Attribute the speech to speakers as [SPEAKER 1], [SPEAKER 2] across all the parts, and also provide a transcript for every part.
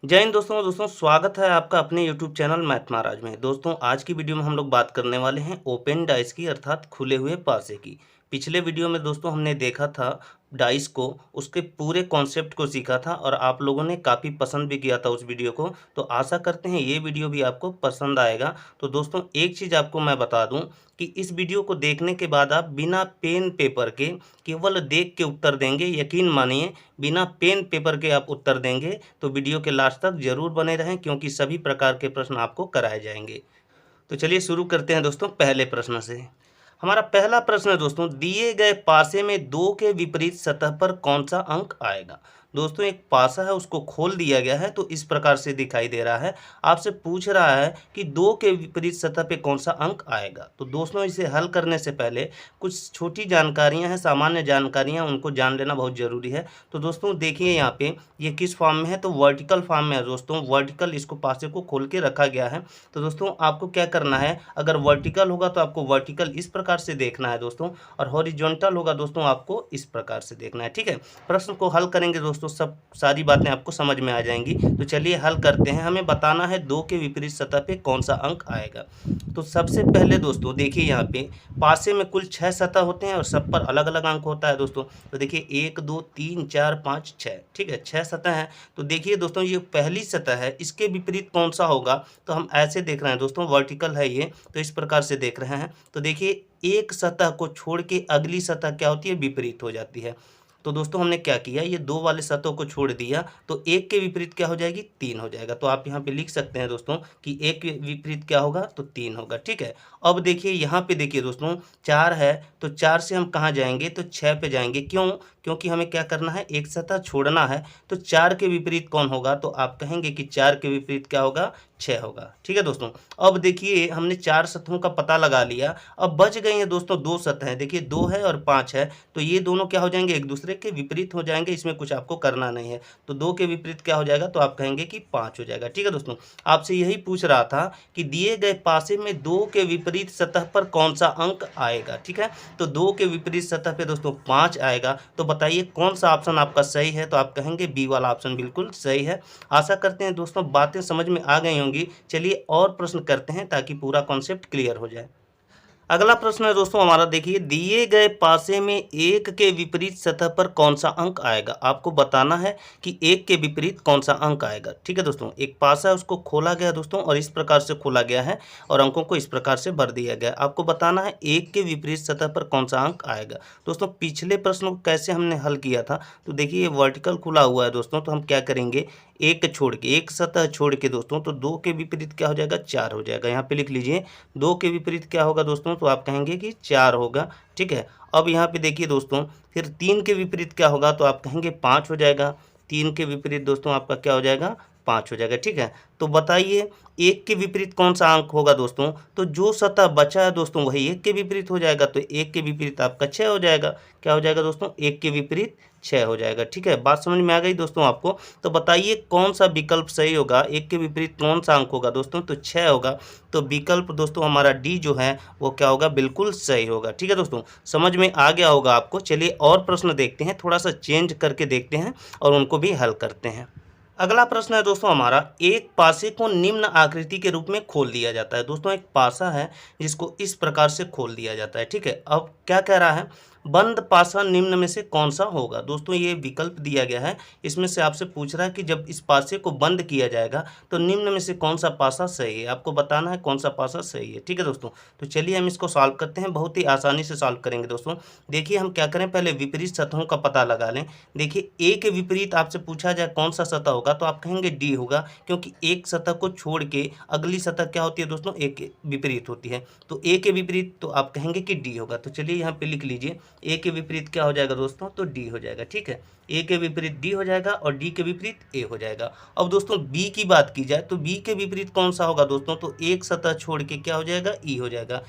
[SPEAKER 1] जय हिंद दोस्तों स्वागत है आपका अपने YouTube चैनल मैथ महाराज में। दोस्तों आज की वीडियो में हम लोग बात करने वाले हैं ओपन डाइस की अर्थात खुले हुए पासे की। पिछले वीडियो में दोस्तों हमने देखा था डाइस को, उसके पूरे कॉन्सेप्ट को सीखा था और आप लोगों ने काफ़ी पसंद भी किया था उस वीडियो को। तो आशा करते हैं ये वीडियो भी आपको पसंद आएगा। तो दोस्तों एक चीज़ आपको मैं बता दूं कि इस वीडियो को देखने के बाद आप बिना पेन पेपर के केवल देख के उत्तर देंगे। यकीन मानिए बिना पेन पेपर के आप उत्तर देंगे तो वीडियो के लास्ट तक जरूर बने रहें, क्योंकि सभी प्रकार के प्रश्न आपको कराए जाएंगे। तो चलिए शुरू करते हैं दोस्तों पहले प्रश्न से। हमारा पहला प्रश्न है दोस्तों, दिए गए पासे में दो के विपरीत सतह पर कौन सा अंक आएगा। दोस्तों एक पासा है, उसको खोल दिया गया है तो इस प्रकार से दिखाई दे रहा है। आपसे पूछ रहा है कि दो के विपरीत सतह पे कौन सा अंक आएगा। तो दोस्तों इसे हल करने से पहले कुछ छोटी जानकारियां हैं, सामान्य जानकारियां, उनको जान लेना बहुत ज़रूरी है। तो दोस्तों देखिए यहाँ पे ये किस फॉर्म में है, तो वर्टिकल फॉर्म में है दोस्तों। वर्टिकल इसको पासे को खोल के रखा गया है। तो दोस्तों आपको क्या करना है, अगर वर्टिकल होगा तो आपको वर्टिकल इस प्रकार से देखना है दोस्तों, और हॉरिजॉन्टल होगा दोस्तों आपको इस प्रकार से देखना है। ठीक है, प्रश्न को हल करेंगे दोस्तों, सब सारी बातें आपको समझ में आ जाएंगी। तो चलिए हल करते हैं। हमें बताना है दो के विपरीत सतह पे कौन सा अंक आएगा। तो सबसे पहले दोस्तों देखिए यहाँ पे पासे में कुल 6 सतह होते हैं और सब पर अलग अलग अंक होता है दोस्तों। तो देखिए 1 2 3 4 5 6, ठीक है 6 सतह हैं। तो देखिए दोस्तों ये पहली सतह है, इसके विपरीत कौन सा होगा। तो हम ऐसे देख रहे हैं दोस्तों, वर्टिकल है ये, तो इस प्रकार से देख रहे हैं। तो देखिए एक सतह को छोड़ के अगली सतह क्या होती है, विपरीत हो जाती है। तो दोस्तों हमने क्या किया, ये दो वाले सतहों को छोड़ दिया, तो एक के विपरीत क्या हो जाएगी, 3 हो जाएगा। तो आप यहाँ पे लिख सकते हैं दोस्तों कि एक के विपरीत क्या होगा, तो 3 होगा। ठीक है, अब देखिए यहाँ पे देखिए दोस्तों 4 है, तो 4 से हम कहाँ जाएंगे, तो 6 पे जाएंगे। क्यों, क्योंकि हमें क्या करना है, एक सतह छोड़ना है। तो 4 के विपरीत कौन होगा, तो आप कहेंगे कि 4 के विपरीत क्या होगा, 6 होगा। ठीक है दोस्तों, अब देखिए हमने 4 सतहों का पता लगा लिया। अब बच गई हैं दोस्तों 2 सतहें, देखिए 2 है और 5 है। तो ये दोनों क्या हो जाएंगे, एक दूसरे के विपरीत हो जाएंगे, इसमें कुछ आपको करना नहीं है। तो 2 के विपरीत क्या हो जाएगा, तो आप कहेंगे कि 5 हो जाएगा। ठीक है दोस्तों, आपसे यही पूछ रहा था कि दिए गए पासे में 2 के विपरीत सतह पर कौन सा अंक आएगा। ठीक है, तो 2 के विपरीत सतह पे दोस्तों 5 आएगा। तो बताइए कौन सा ऑप्शन आपका सही है, तो आप कहेंगे बी वाला ऑप्शन बिल्कुल सही है। आशा करते हैं दोस्तों बातें समझ में आ गई होंगी। चलिए और प्रश्न करते हैं ताकि पूरा कॉन्सेप्ट क्लियर हो जाए। अगला प्रश्न है दोस्तों हमारा, देखिए दिए गए पासे में एक के विपरीत सतह पर कौन सा अंक आएगा। आपको बताना है कि एक के विपरीत कौन सा अंक आएगा। ठीक है दोस्तों, एक पासा है उसको खोला गया दोस्तों, और इस प्रकार से खोला गया है और अंकों को इस प्रकार से भर दिया गया। आपको बताना है एक के विपरीत सतह पर कौन सा अंक आएगा। दोस्तों पिछले प्रश्न को कैसे हमने हल किया था, तो देखिए ये वर्टिकल खुला हुआ है दोस्तों, तो हम क्या करेंगे, एक छोड़ के, एक सतह छोड़ के दोस्तों, तो 2 के विपरीत क्या हो जाएगा, 4 हो जाएगा। यहाँ पे लिख लीजिए 2 के विपरीत क्या होगा दोस्तों, तो आप कहेंगे कि 4 होगा। ठीक है, अब यहाँ पे देखिए दोस्तों फिर 3 के विपरीत क्या होगा, तो आप कहेंगे 5 हो जाएगा। 3 के विपरीत दोस्तों आपका क्या हो जाएगा, 5 हो जाएगा। ठीक है, तो बताइए एक के विपरीत कौन सा अंक होगा दोस्तों, तो जो सतह बचा है दोस्तों वही एक के विपरीत हो जाएगा। तो एक के विपरीत आपका 6 हो जाएगा। क्या हो जाएगा दोस्तों, एक के विपरीत 6 हो जाएगा। ठीक है, बात समझ में आ गई दोस्तों आपको। तो बताइए कौन सा विकल्प सही होगा, एक के विपरीत कौन सा अंक होगा दोस्तों, तो 6 होगा। तो विकल्प दोस्तों हमारा डी जो है वो क्या होगा, बिल्कुल सही होगा। ठीक है दोस्तों, समझ में आ गया होगा आपको। चलिए और प्रश्न देखते हैं, थोड़ा सा चेंज करके देखते हैं और उनको भी हल करते हैं। अगला प्रश्न है दोस्तों हमारा, एक पासे को निम्न आकृति के रूप में खोल दिया जाता है। दोस्तों एक पासा है जिसको इस प्रकार से खोल दिया जाता है। ठीक है, अब क्या कह रहा है, बंद पासा निम्न में से कौन सा होगा। दोस्तों ये विकल्प दिया गया है, इसमें से आपसे पूछ रहा है कि जब इस पासे को बंद किया जाएगा तो निम्न में से कौन सा पासा सही है। आपको बताना है कौन सा पासा सही है। ठीक है दोस्तों, तो चलिए हम इसको सॉल्व करते हैं, बहुत ही आसानी से सॉल्व करेंगे दोस्तों। देखिए हम क्या करें, पहले विपरीत सतहों का पता लगा लें। देखिए ए के विपरीत आपसे पूछा जाए कौन सा सतह होगा, तो आप कहेंगे डी होगा, क्योंकि एक सतह को छोड़ के अगली सतह क्या होती है दोस्तों, ए के विपरीत होती है। तो ए के विपरीत तो आप कहेंगे कि डी होगा। तो चलिए यहाँ पे लिख लीजिए ए के विपरीत क्या हो जाएगा दोस्तों, तो डी हो जाएगा। ठीक है, ए के विपरीत डी हो जाएगा और डी के विपरीत ए हो जाएगा। अब दोस्तों बी की बात की जाए तो बी के विपरीत कौन सा होगा दोस्तों, तो एक सतह छोड़ के क्या हो जाएगा, ई हो जाएगा।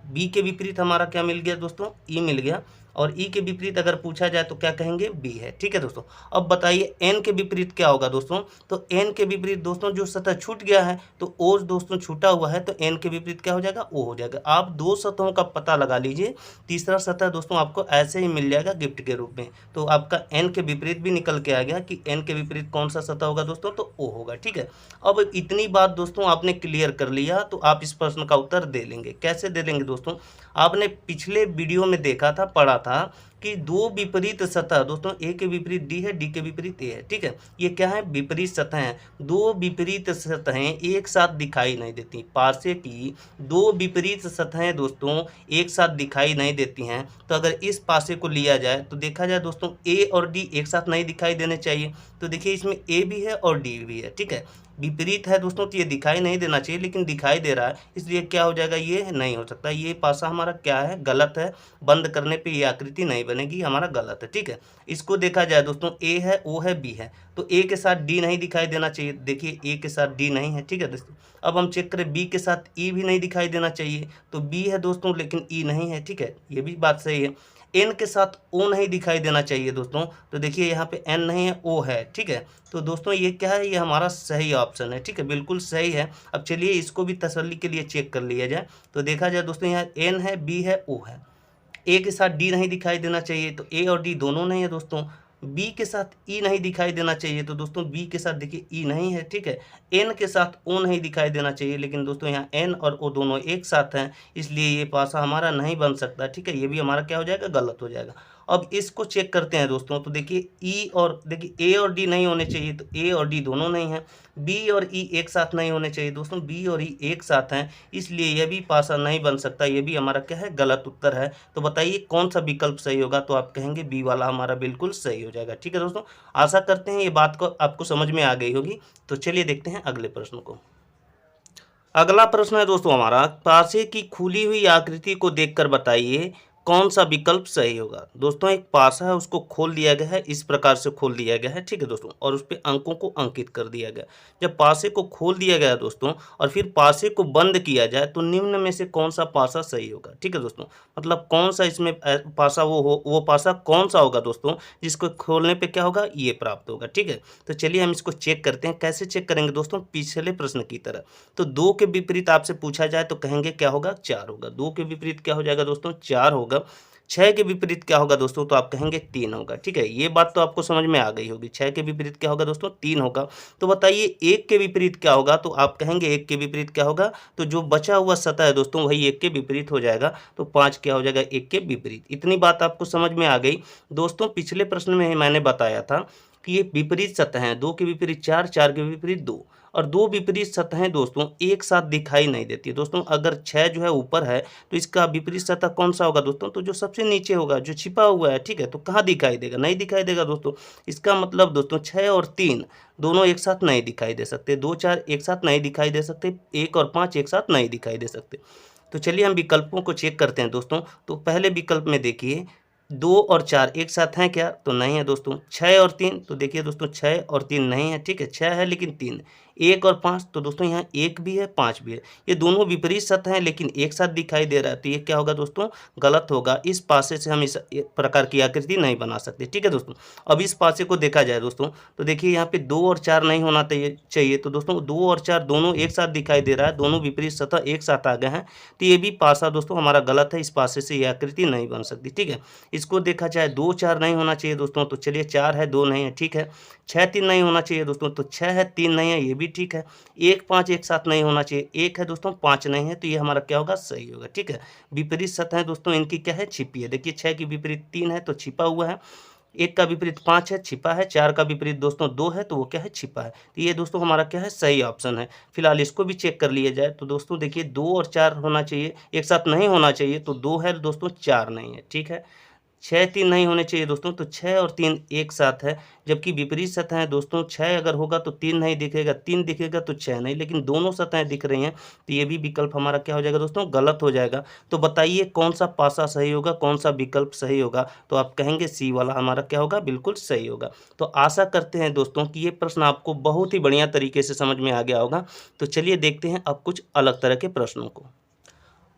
[SPEAKER 1] बी के विपरीत हमारा क्या मिल गया दोस्तों, ई मिल गया। और ई के विपरीत अगर पूछा जाए तो क्या कहेंगे, बी है। ठीक है दोस्तों, अब बताइए एन के विपरीत क्या होगा दोस्तों। तो एन के विपरीत दोस्तों जो सतह छूट गया है तो ओ दोस्तों छूटा हुआ है, तो एन के विपरीत क्या हो जाएगा, ओ हो जाएगा। आप दो सतहों का पता लगा लीजिए, तीसरा सतह दोस्तों आपको ऐसे ही मिल जाएगा गिफ्ट के रूप में। तो आपका एन के विपरीत भी निकल के आ गया कि एन के विपरीत कौन सा सतह होगा दोस्तों, तो ओ होगा। ठीक है, अब इतनी बात दोस्तों आपने क्लियर कर लिया तो आप इस प्रश्न का उत्तर दे लेंगे। कैसे दे लेंगे दोस्तों, आपने पिछले वीडियो में देखा था, पढ़ा था कि दो विपरीत सतह दोस्तों, ए के विपरीत डी है, डी के विपरीत ए है। ठीक है, ये क्या है, विपरीत सतह है। दो विपरीत सतहें एक साथ दिखाई नहीं देती। पासे की दो विपरीत सतहें दोस्तों एक साथ दिखाई नहीं देती हैं। तो अगर इस पासे को लिया जाए तो देखा जाए दोस्तों ए और डी एक साथ नहीं दिखाई देने चाहिए। तो देखिए इसमें ए भी है और डी भी है। ठीक है, विपरीत है दोस्तों तो ये दिखाई नहीं देना चाहिए, लेकिन दिखाई दे रहा है, इसलिए क्या हो जाएगा, ये नहीं हो सकता। ये पासा हमारा क्या है, गलत है। बंद करने पे ये आकृति नहीं बनेगी, हमारा गलत है। ठीक है, इसको देखा जाए दोस्तों ए है, ओ है, बी है, तो ए के साथ डी नहीं दिखाई देना चाहिए। देखिए ए के साथ डी नहीं है। ठीक है दोस्तों, अब हम चेक करें बी के साथ ई भी नहीं दिखाई देना चाहिए। तो बी है दोस्तों लेकिन ई नहीं है। ठीक है, ये भी बात सही है। एन के साथ ओ नहीं दिखाई देना चाहिए दोस्तों, तो देखिए यहाँ पे एन नहीं है, ओ है। ठीक है, तो दोस्तों ये क्या है, ये हमारा सही ऑप्शन है। ठीक है, बिल्कुल सही है। अब चलिए इसको भी तसल्ली के लिए चेक कर लिया जाए। तो देखा जाए दोस्तों यहाँ एन है, बी है, ओ है। ए के साथ डी नहीं दिखाई देना चाहिए, तो ए और डी दोनों नहीं है दोस्तों। बी के साथ ई नहीं दिखाई देना चाहिए, तो दोस्तों बी के साथ देखिए ई नहीं है। ठीक है, एन के साथ ओ नहीं दिखाई देना चाहिए, लेकिन दोस्तों यहाँ एन और ओ दोनों एक साथ हैं, इसलिए ये पासा हमारा नहीं बन सकता। ठीक है, ये भी हमारा क्या हो जाएगा, गलत हो जाएगा। अब इसको चेक करते हैं दोस्तों, तो देखिए ई और देखिए ए और डी नहीं होने चाहिए, तो ए और डी दोनों नहीं हैं। बी और ई एक साथ नहीं होने चाहिए दोस्तों, बी और ई एक साथ हैं, इसलिए यह भी पासा नहीं बन सकता। ये भी हमारा क्या है, गलत उत्तर है। तो बताइए कौन सा विकल्प सही होगा, तो आप कहेंगे बी वाला हमारा बिल्कुल सही हो जाएगा। ठीक है दोस्तों, आशा करते हैं ये बात को आपको समझ में आ गई होगी। तो चलिए देखते हैं अगले प्रश्न को। अगला प्रश्न है दोस्तों हमारा, पासे की खुली हुई आकृति को देखकर बताइए कौन सा विकल्प सही होगा। दोस्तों एक पासा है, उसको खोल दिया गया है, इस प्रकार से खोल दिया गया है। ठीक है दोस्तों, और उस पर अंकों को अंकित कर दिया गया। जब पासे को खोल दिया गया दोस्तों और फिर पासे को बंद किया जाए तो निम्न में से कौन सा पासा सही होगा। ठीक है दोस्तों, मतलब कौन सा इसमें पासा वो पासा कौन सा होगा दोस्तों, जिसको खोलने पे क्या होगा, ये प्राप्त होगा। ठीक है, तो चलिए हम इसको चेक करते हैं। कैसे चेक करेंगे दोस्तों, पिछले प्रश्न की तरह। तो दो के विपरीत आपसे पूछा जाए तो कहेंगे क्या होगा, 4 होगा। दो के विपरीत क्या हो जाएगा दोस्तों, 4 होगा। 6 के विपरीत क्या होगा दोस्तों, तो आप कहेंगे 3 होगा। ठीक है, ये बात तो आपको समझ में आ गई होगी। 6 के विपरीत क्या होगा दोस्तों, 3 होगा। तो बताइए 1 के विपरीत क्या होगा, तो आप कहेंगे 1 के विपरीत क्या होगा, तो जो बचा हुआ सतह है दोस्तों वही 1 के विपरीत हो जाएगा। तो 5 क्या हो जाएगा, 1 के विपरीत। इतनी बात आपको समझ में आ गई दोस्तों। पिछले प्रश्न में मैंने बताया था कि ये विपरीत सतह हैं, 2 के विपरीत 4, 4 के विपरीत 2, और दो विपरीत सतहें दोस्तों एक साथ दिखाई नहीं देती है दोस्तों। अगर 6 जो है ऊपर है तो इसका विपरीत सतह कौन सा होगा दोस्तों, तो जो सबसे नीचे होगा, जो छिपा हुआ है। ठीक है, तो कहाँ दिखाई देगा, नहीं दिखाई देगा दोस्तों। इसका मतलब दोस्तों 6 और 3 दोनों एक साथ नहीं दिखाई दे सकते, 2, 4 एक साथ नहीं दिखाई दे सकते, 1 और 5 एक साथ नहीं दिखाई दे सकते। तो चलिए हम विकल्पों को चेक करते हैं दोस्तों। तो पहले विकल्प में देखिए 2 और 4 एक साथ हैं क्या, तो नहीं है दोस्तों। 6 और 3, तो देखिए दोस्तों 6 और 3 नहीं है। ठीक है, 6 है लेकिन 3। 1 और 5, तो दोस्तों यहाँ 1 भी है, 5 भी है। ये दोनों विपरीत सतह हैं लेकिन एक साथ दिखाई दे रहा है, तो ये क्या होगा दोस्तों, गलत होगा। इस पासे से हम इस प्रकार की आकृति नहीं बना सकते। ठीक है दोस्तों, अब इस पासे को देखा जाए दोस्तों, तो देखिए यहाँ पे 2 और 4 नहीं होना चाहिए। तो दोस्तों 2 और 4 दोनों एक साथ दिखाई दे रहा है, दोनों विपरीत सतह एक साथ आ गए हैं, तो ये भी पासा दोस्तों हमारा गलत है। इस पासे से ये आकृति नहीं बन सकती। ठीक है, इसको देखा जाए 2, 4 नहीं होना चाहिए दोस्तों, तो चलिए 4 है, 2 नहीं है। ठीक है, 6, 3 नहीं होना चाहिए दोस्तों, तो 6 है, 3 नहीं है, ये भी ठीक है। 1, 5 एक साथ नहीं होना चाहिए, 1 है दोस्तों, 5 नहीं है, तो ये हमारा क्या होगा, सही होगा। ठीक है, विपरीत सतह दोस्तों इनकी क्या है, छिपी है। देखिए 6 की विपरीत 3 है तो छिपा हुआ है, 1 का विपरीत 5 है, छिपा है, 4 का विपरीत दोस्तों 2 है, तो वो क्या है, छिपा है। तो ये दोस्तों हमारा क्या है, सही ऑप्शन है। फिलहाल इसको भी चेक कर लिया जाए, तो दोस्तों देखिए 2 और 4 होना चाहिए, एक साथ नहीं होना चाहिए, तो 2 है दोस्तों, 4 नहीं है। ठीक है, 6, 3 नहीं होने चाहिए दोस्तों, तो 6 और 3 एक साथ है, जबकि विपरीत सतह है दोस्तों। 6 अगर होगा तो 3 नहीं दिखेगा, 3 दिखेगा तो 6 नहीं, लेकिन दोनों सतहें दिख रही हैं, तो ये भी विकल्प हमारा क्या हो जाएगा दोस्तों, गलत हो जाएगा। तो बताइए कौन सा पासा सही होगा, कौन सा विकल्प सही होगा, तो आप कहेंगे सी वाला हमारा क्या होगा, बिल्कुल सही होगा। तो आशा करते हैं दोस्तों कि ये प्रश्न आपको बहुत ही बढ़िया तरीके से समझ में आ गया होगा। तो चलिए देखते हैं अब कुछ अलग तरह के प्रश्नों को।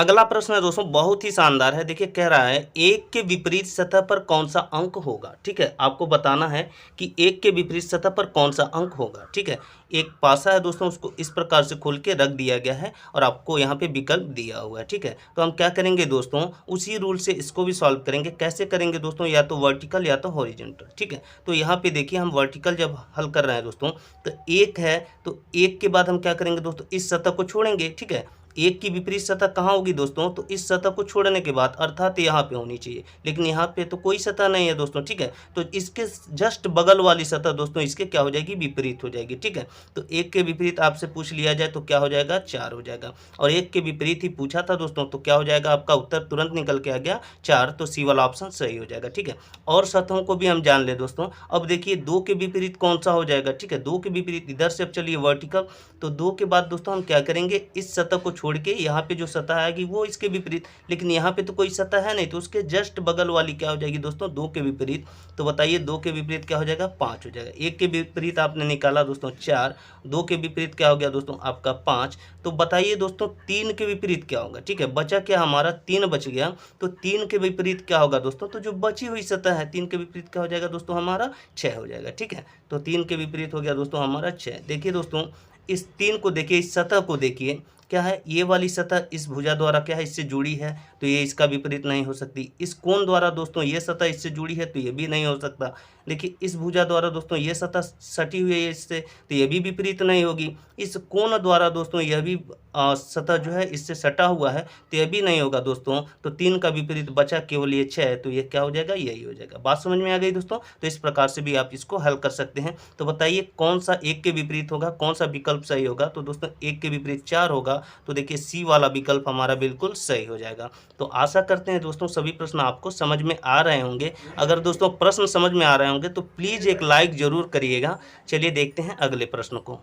[SPEAKER 1] अगला प्रश्न है दोस्तों, बहुत ही शानदार है। देखिए कह रहा है एक के विपरीत सतह पर कौन सा अंक होगा। ठीक है, आपको बताना है कि एक के विपरीत सतह पर कौन सा अंक होगा। ठीक है, एक पासा है दोस्तों, उसको इस प्रकार से खोल के रख दिया गया है और आपको यहाँ पे विकल्प दिया हुआ है। ठीक है, तो हम क्या करेंगे दोस्तों, उसी रूल से इसको भी सॉल्व करेंगे। कैसे करेंगे दोस्तों, या तो वर्टिकल या तो हॉरिजॉन्टल। ठीक है, तो यहाँ पे देखिए हम वर्टिकल जब हल कर रहे हैं दोस्तों, तो एक है, तो एक के बाद हम क्या करेंगे दोस्तों, इस सतह को छोड़ेंगे। ठीक है, एक की विपरीत सतह कहाँ होगी दोस्तों, तो इस सतह को छोड़ने के बाद अर्थात यहाँ पे होनी चाहिए, लेकिन यहाँ पे तो कोई सतह नहीं है दोस्तों। ठीक है, तो इसके जस्ट बगल वाली सतह दोस्तों इसके क्या हो जाएगी, विपरीत हो जाएगी। ठीक है, तो एक के विपरीत आपसे पूछ लिया जाए तो क्या हो जाएगा, 4 हो जाएगा। और एक के विपरीत ही पूछा था दोस्तों, तो क्या हो जाएगा, आपका उत्तर तुरंत निकल के आ गया 4, तो सी वाला ऑप्शन सही हो जाएगा। ठीक है, और सतहों को भी हम जान ले दोस्तों। अब देखिए 2 के विपरीत कौन सा हो जाएगा। ठीक है, 2 के विपरीत इधर से अब चलिए वर्टिकल, तो 2 के बाद दोस्तों हम क्या करेंगे, इस सतह को छोड़ के यहाँ पे जो सतह आएगी वो इसके विपरीत, लेकिन यहाँ पे तो कोई सतह है नहीं, तो उसके जस्ट बगल वाली क्या हो जाएगी दोस्तों, 2 के विपरीत। तो बताइए 2 के विपरीत क्या हो जाएगा, 5 हो जाएगा। 1 के विपरीत आपने निकाला दोस्तों 4, 2 के विपरीत क्या हो गया दोस्तों आपका 5। तो बताइए दोस्तों 3 के विपरीत क्या होगा। ठीक है, बचा क्या हमारा, 3 बच गया, तो 3 के विपरीत क्या होगा दोस्तों, तो जो बची हुई सतह है 3 के विपरीत क्या हो जाएगा दोस्तों हमारा 6 हो जाएगा। ठीक है, तो 3 के विपरीत हो गया दोस्तों हमारा 6। देखिए दोस्तों इस 3 को देखिए, इस सतह को देखिए, क्या है, ये वाली सतह इस भुजा द्वारा क्या है, इससे जुड़ी है, तो ये इसका विपरीत नहीं हो सकती। इस कोण द्वारा दोस्तों ये सतह इससे जुड़ी है, तो ये भी नहीं हो सकता। देखिए इस भुजा द्वारा दोस्तों ये सतह सटी हुई है इससे, तो ये भी विपरीत नहीं होगी। इस कोण द्वारा दोस्तों यह भी सतह जो है इससे सटा हुआ है, तो यह भी नहीं होगा दोस्तों। तो 3 का विपरीत बचा केवल ये 6, तो ये क्या हो जाएगा, यही हो जाएगा। बात समझ में आ गई दोस्तों, तो इस प्रकार से भी आप इसको हल कर सकते हैं। तो बताइए कौन सा एक के विपरीत होगा, कौन सा विकल्प सही होगा, तो दोस्तों एक के विपरीत 4 होगा, तो देखिए सी वाला विकल्प हमारा बिल्कुल सही हो जाएगा। तो आशा करते हैं दोस्तों सभी प्रश्न आपको समझ में आ रहे होंगे। अगर दोस्तों प्रश्न समझ में आ रहे होंगे तो प्लीज़ एक लाइक ज़रूर करिएगा। चलिए देखते हैं अगले प्रश्न को।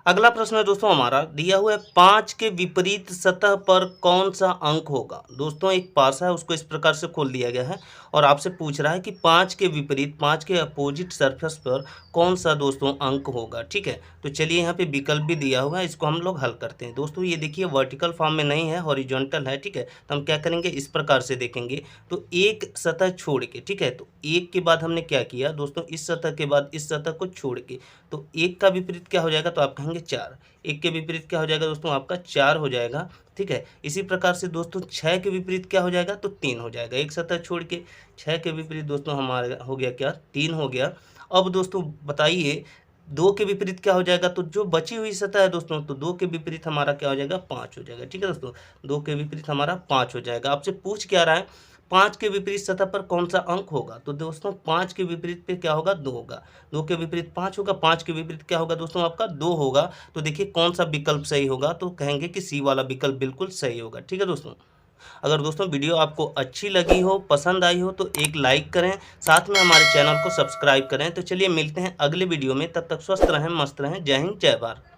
[SPEAKER 1] अगला प्रश्न है दोस्तों हमारा दिया हुआ है 5 के विपरीत सतह पर कौन सा अंक होगा। दोस्तों एक पासा है, उसको इस प्रकार से खोल दिया गया है और आपसे पूछ रहा है कि 5 के विपरीत, 5 के अपोजिट सरफेस पर कौन सा दोस्तों अंक होगा। ठीक है, तो चलिए यहाँ पे विकल्प भी दिया हुआ है, इसको हम लोग हल करते हैं। दोस्तों ये देखिए वर्टिकल फॉर्म में नहीं है, हॉरिजॉन्टल है। ठीक है, तो हम क्या करेंगे, इस प्रकार से देखेंगे। तो एक सतह छोड़ के, ठीक है, तो एक के बाद हमने क्या किया दोस्तों, इस सतह के बाद इस सतह को छोड़ के, तो एक का विपरीत क्या हो जाएगा, तो आप कहेंगे 4। एक के विपरीत क्या हो जाएगा दोस्तों आपका 4 हो जाएगा। ठीक है, इसी प्रकार से दोस्तों 6 के विपरीत क्या हो जाएगा, तो 3 हो जाएगा। एक सतह छोड़ के 6 के विपरीत दोस्तों हमारा हो गया क्या, 3 हो गया। अब दोस्तों बताइए 2 के विपरीत क्या हो जाएगा, तो जो बची हुई सतह है दोस्तों, तो 2 के विपरीत हमारा क्या हो जाएगा, 5 हो जाएगा। ठीक है दोस्तों, 2 के विपरीत हमारा 5 हो जाएगा। आपसे पूछ क्या रहा है, 5 के विपरीत सतह पर कौन सा अंक होगा, तो दोस्तों 5 के विपरीत पे क्या होगा, 2 होगा। 2 के विपरीत 5 होगा, 5 के विपरीत क्या होगा दोस्तों आपका 2 होगा। तो देखिए कौन सा विकल्प सही होगा, तो कहेंगे कि सी वाला विकल्प बिल्कुल सही होगा। ठीक है दोस्तों, अगर दोस्तों वीडियो आपको अच्छी लगी हो, पसंद आई हो, तो एक लाइक करें, साथ में हमारे चैनल को सब्सक्राइब करें। तो चलिए मिलते हैं अगले वीडियो में, तब तक स्वस्थ रहें, मस्त रहें। जय हिंद, जय भारत।